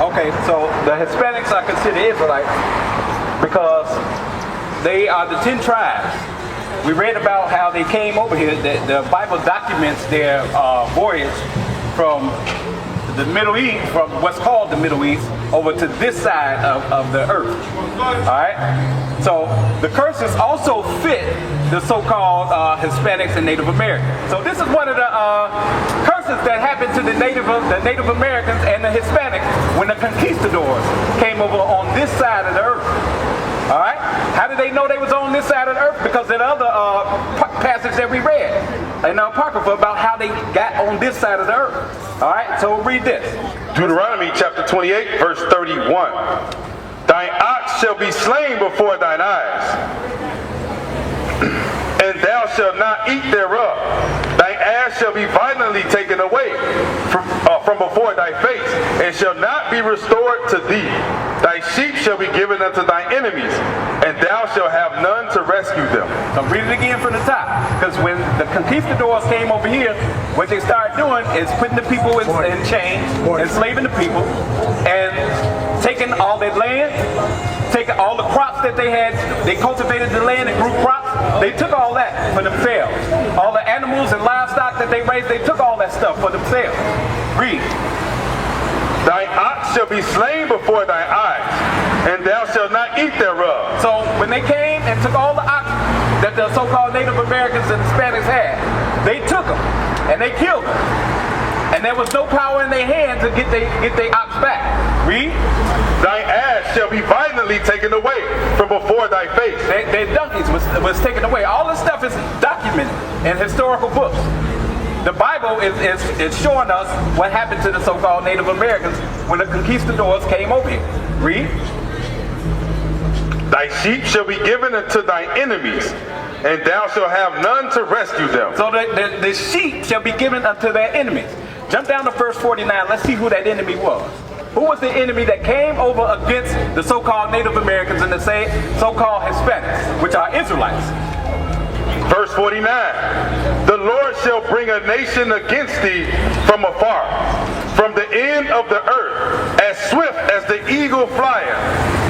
Okay, so the Hispanics are considered Israelites because they are the 10 tribes. We read about how they came over here. The Bible documents their voyage from the Middle East, from what's called the Middle East, over to this side of the earth. Alright? So the curses also fit the so-called Hispanics and Native Americans. So this is one of the curses that happened to the Native Americans and the Hispanics when the conquistadors came over on this side of the earth. Alright? How did they know they was on this side of the earth? Because of the other passage that we read in the Apocrypha about how they got on this side of the earth. Alright? So we'll read this. Deuteronomy chapter 28, verse 31. Thine ox shall be slain before thine eyes, and thou shalt not eat thereof. Thine ass shall be violently taken away from before thy face, and shall not be restored to thee. Thy sheep shall be given unto thine enemies, and thou shalt have none to rescue them. So read it again from the top, because when the conquistadors came over here, what they started doing is putting the people in chains, enslaving the people, and taking all their land, taking all the crops that they had. They cultivated the land and grew crops. They took all that for themselves. All the animals and livestock that they raised, they took all that stuff for themselves. Read. Thine ox shall be slain before thy eyes, and thou shalt not eat thereof. So when they came and took all the ox that the so-called Native Americans and Hispanics had, they took them and they killed them. And there was no power in their hand to get their ox back. Read. Thine ass shall be violently taken away from before thy face. Their donkeys was taken away. All this stuff is documented in historical books. The Bible is showing us what happened to the so-called Native Americans when the conquistadors came over here. Read. Thy sheep shall be given unto thine enemies, and thou shalt have none to rescue them. So the sheep shall be given unto their enemies. Jump down to verse 49. Let's see who that enemy was. Who was the enemy that came over against the so-called Native Americans and the so-called Hispanics, which are Israelites? Verse 49. The Lord shall bring a nation against thee from afar, from the end of the earth, as swift as the eagle flieth,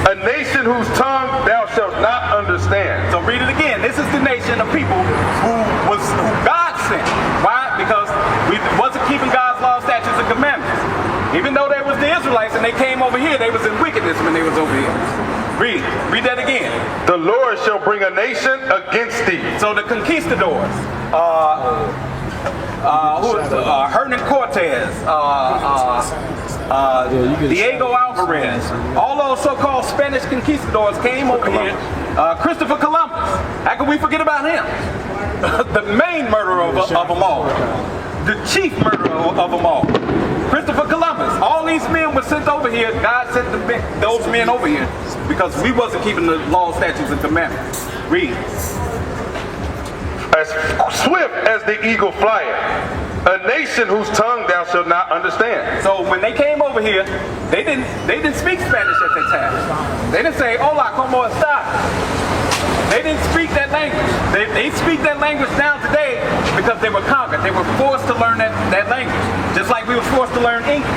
a nation whose tongue thou shalt not understand. So read it again. This is the nation of people who God sent. Why? Because we wasn't keeping God's law, statutes, and commandments. Even though they was the Israelites and they came over here, they was in wickedness when they was over here. Read that again. The Lord shall bring a nation against thee. So the conquistadors, Hernan Cortez, Diego Alvarez, all those so-called Spanish conquistadors came over here. Christopher Columbus, how can we forget about him? The main murderer of them all. The chief murderer of them all. Christopher Columbus. All these men were sent over here. God sent those men over here because we wasn't keeping the law, statutes, and commandments. Read. As swift as the eagle flieth, a nation whose tongue thou shalt not understand. So when they came over here, they didn't speak Spanish at that time. They didn't say, hola, como está? They didn't speak that language. They speak that language now today because they were conquered. They were forced to learn that language, just like we were forced to learn English.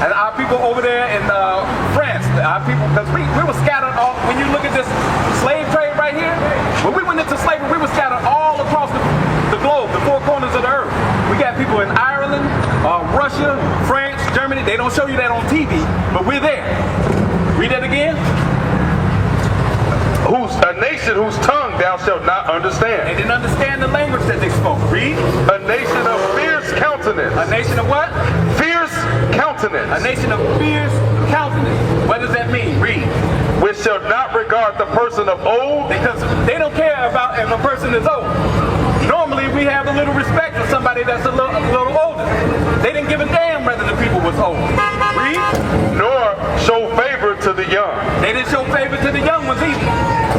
And our people over there in France, our people, because we were scattered all, when you look at this slave trade right here, when we went into slavery, we were scattered all across the globe, the four corners of the earth. We got people in Ireland, Russia, France, Germany. They don't show you that on TV, but we're there. Read that again. A nation whose tongue thou shalt not understand. They didn't understand the language that they spoke. Read. A nation of fierce countenance. A nation of what? Fierce countenance. A nation of fierce countenance. What does that mean? Read. Which shall not regard the person of old. Because they don't care about if a person is old. Normally we have a little respect for somebody that's a little older. They didn't give a damn whether the people was old. Read. Nor show favor to the young. They didn't show favor to the young ones either.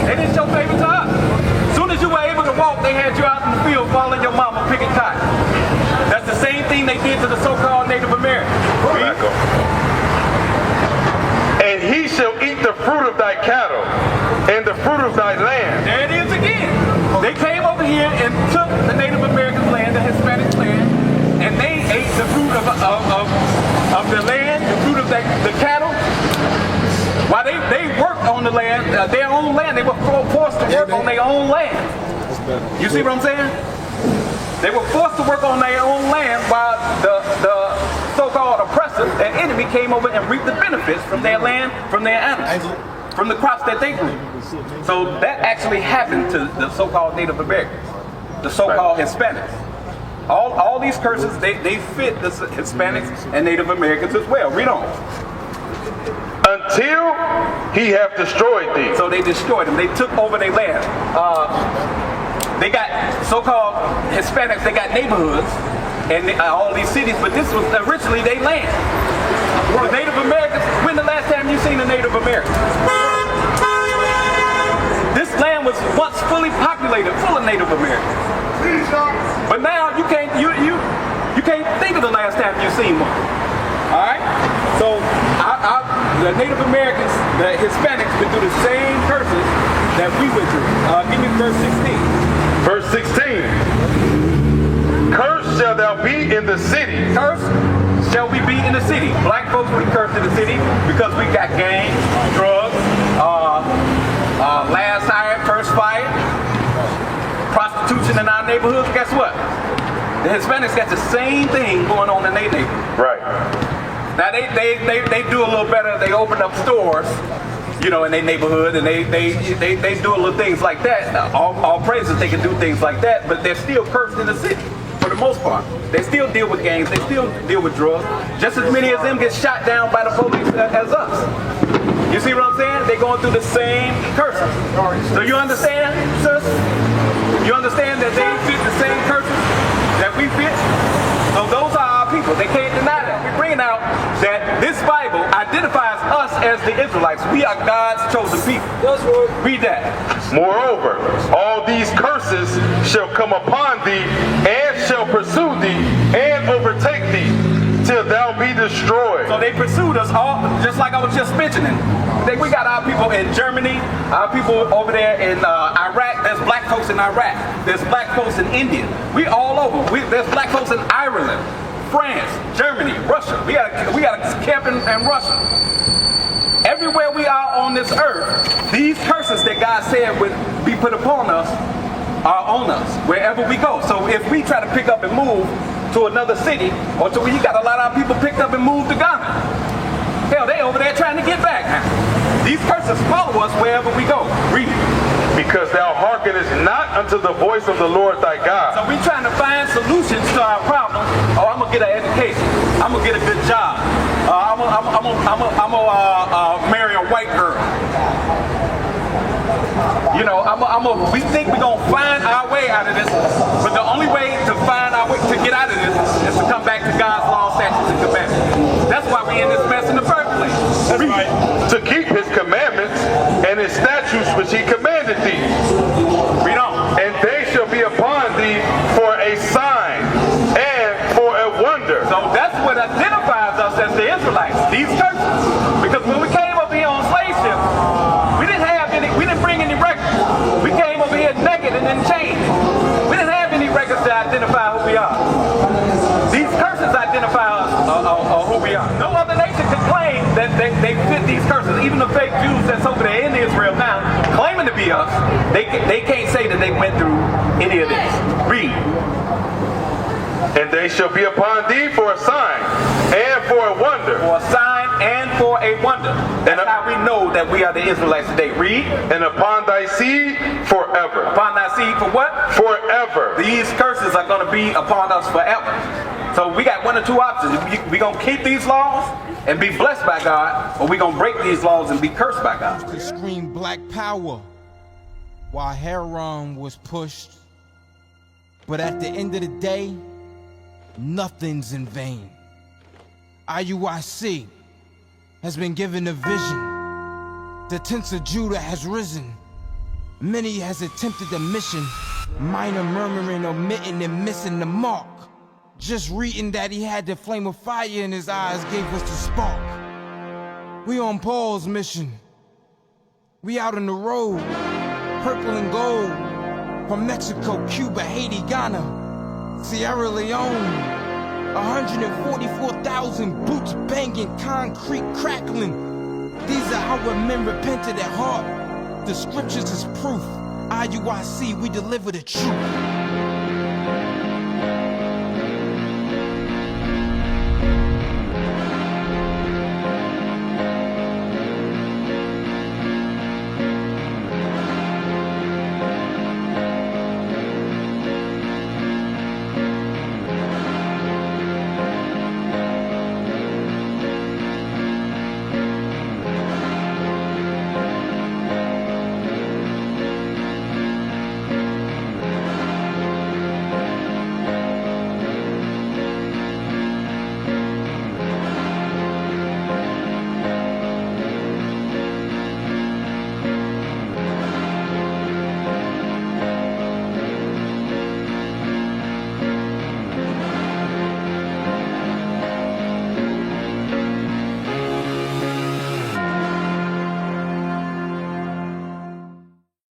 They didn't show favor to us. As soon as you were able to walk, they had you out in the field following your mama picking cotton. That's the same thing they did to the so-called Native Americans. And he shall eat the fruit of thy cattle and the fruit of thy land. There it is again. They came over here and took the Native American land, the Hispanic land, and they ate the fruit of the land You see what I'm saying? They were forced to work on their own land while the so-called oppressor, their enemy, came over and reaped the benefits from their land, from their animals, from the crops that they grew. So that actually happened to the so-called Native Americans, the so-called Hispanics. All these curses, they fit the Hispanics and Native Americans as well. Read on. Until he have destroyed thee. So they destroyed them. They took over their land. They got so-called Hispanics, they got neighborhoods and all these cities, but this was originally their land. The Native Americans, when the last time you seen a Native American? This land was once fully populated, full of Native Americans. But now you can't think of the last time you seen one. Alright? So the Native Americans, the Hispanics, went through the same curses that we went through. Give me verse 16. Verse 16. Cursed shall thou be in the city. Cursed shall we be in the city. Black folks, we cursed in the city because we got gangs, drugs, last hire, first fire, prostitution in our neighborhoods. Guess what? The Hispanics got the same thing going on in their neighborhood. Right. Now they do a little better. They open up stores, you know, in their neighborhood, and they do a little things like that. All praises, they can do things like that, but they're still cursed in the city for the most part. They still deal with gangs, they still deal with drugs. Just as many of them get shot down by the police as us. You see what I'm saying? They're going through the same curses. So you understand, sis? You understand that they fit the same curses that we fit? So those are our people. They can't deny that. We're bringing out that this Bible identifies us as the Israelites. We are God's chosen people. Read that. Moreover, all these curses shall come upon thee, and shall pursue thee, and overtake thee, till thou be destroyed. So they pursued us all, just like I was just mentioning. We got our people in Germany, our people over there in Iraq. There's black folks in Iraq. There's black folks in India. We all over. There's black folks in Ireland, France, Germany, Russia. We got a camp in Russia. Everywhere we are on this earth, these curses that God said would be put upon us are on us wherever we go. So if we try to pick up and move to another city, or to where you got a lot of people picked up and moved to Ghana, hell, they over there trying to get back now. These curses follow us wherever we go. Read it. Because thou hearkenest not unto the voice of the Lord thy God. So we trying to find solutions to our problem. Oh, I'm gonna get an education. I'm gonna get a good job. I'm gonna marry a white girl. You know, we think we're gonna find our way out of this, but the only way to find our way to get out of this is to come back to God's law, statutes, and commandments. That's why we in this mess in the first place. That's right. To keep his commandments and his statutes which he commanded thee. Read on. And they shall be upon thee for a sign and for a wonder. So that's what identifies us as the Israelites, these curses. Because when we came over here on slave ships, we didn't bring any records. We came over here naked and then chained. We didn't have any records to identify who we are. These curses identify us who we are. No other nation can claim that they fit these curses. Even the fake Jews that's over there in Israel now, claiming to be us, they can't say that they went through any of this. Read. And they shall be upon thee for a sign and for a wonder. For a sign and for a wonder. That's how we know that we are the Israelites today. Read. And upon thy seed forever. Upon thy seed for what? Forever. These curses are going to be upon us forever. So we got one or two options. We're going to keep these laws and be blessed by God, or we're going to break these laws and be cursed by God. To scream black power while Heron was pushed. But at the end of the day, nothing's in vain. IUIC has been given a vision. The tents of Judah has risen. Many has attempted the mission. Minor murmuring, omitting, and missing the mark. Just reading that he had the flame of fire in his eyes gave us the spark. We on Paul's mission. We out on the road. Purple and gold. From Mexico, Cuba, Haiti, Ghana, Sierra Leone. 144,000 boots banging, concrete crackling. These are our men repented at heart. The scriptures is proof. IUIC, we deliver the truth.